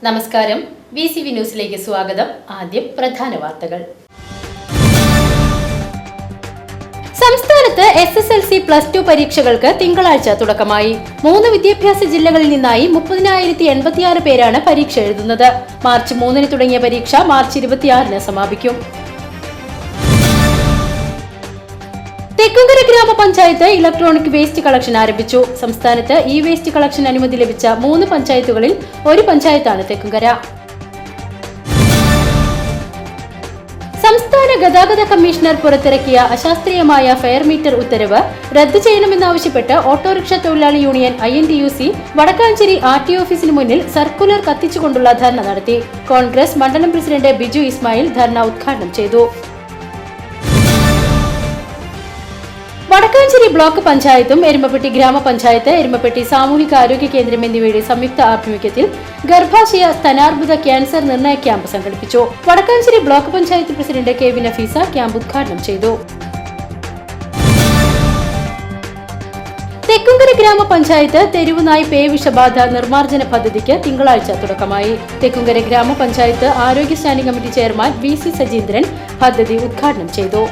നമസ്കാരം, VCV ന്യൂസിലേക്ക് സ്വാഗതം. ആദ്യം പ്രധാന വാർത്തകൾ. സംസ്ഥാനത്ത് SSLC +2 പരീക്ഷകൾക്ക് തിങ്കളാഴ്ച തുടക്കമായി. 3 വിദ്യാഭ്യാസ ജില്ലകളിൽ നിന്നായി 30,086 പേരാണ് പരീക്ഷ എഴുതുന്നത്. മാർച്ച് 3-ന് തുടങ്ങിയ പരീക്ഷ മാർച്ച് 26-ന് സമാപിക്കും. തെക്കുംകര ഗ്രാമപഞ്ചായത്ത് ഇലക്ട്രോണിക് വേസ്റ്റ് കളക്ഷൻ ആരംഭിച്ചു. സംസ്ഥാനത്ത് വേസ്റ്റ് കളക്ഷൻ അനുമതി ലഭിച്ച 3 പഞ്ചായത്തുകളിൽ ഒരു പഞ്ചായത്താണ് തെക്കുംകര. സംസ്ഥാന ഗതാഗത കമ്മീഷണർ പുറത്തിറക്കിയ അശാസ്ത്രീയമായ ഫെയർ മീറ്റർ ഉത്തരവ് റദ്ദു ചെയ്യണമെന്നാവശ്യപ്പെട്ട് ഓട്ടോറിക്ഷ തൊഴിലാളി യൂണിയൻ INTUC വടക്കാഞ്ചേരി RTO ഓഫീസിന് മുന്നിൽ സർക്കുലർ കത്തിച്ചുകൊണ്ടുള്ള ധർണ നടത്തി. കോൺഗ്രസ് മണ്ഡലം പ്രസിഡന്റ് ബിജു ഇസ്മായിൽ ധർണ ഉദ്ഘാടനം ചെയ്തു. വടക്കാഞ്ചേരി ബ്ലോക്ക് പഞ്ചായത്തും എരുമപ്പെട്ടി ഗ്രാമപഞ്ചായത്ത്, എരുമപ്പെട്ടി സാമൂഹിക ആരോഗ്യ കേന്ദ്രം എന്നിവയുടെ സംയുക്ത ആഭിമുഖ്യത്തിൽ ഗർഭാശയ സ്തനാർബുദ ക്യാൻസർ നിർണയ ക്യാമ്പ് സംഘടിപ്പിച്ചു. Vadakkanchery block panchayat president KV Nafeesa camp ഉദ്ഘാടനം ചെയ്തു. തെക്കുംകര ഗ്രാമപഞ്ചായത്ത് തെരുവുനായ് പേവിഷബാധ നിർമ്മാർജ്ജന പദ്ധതിക്ക് തിങ്കളാഴ്ച തുടക്കമായി. തെക്കുംകര ഗ്രാമപഞ്ചായത്ത് ആരോഗ്യ standing committee chairman VC Sajeendran പദ്ധതി ഉദ്ഘാടനം ചെയ്തു.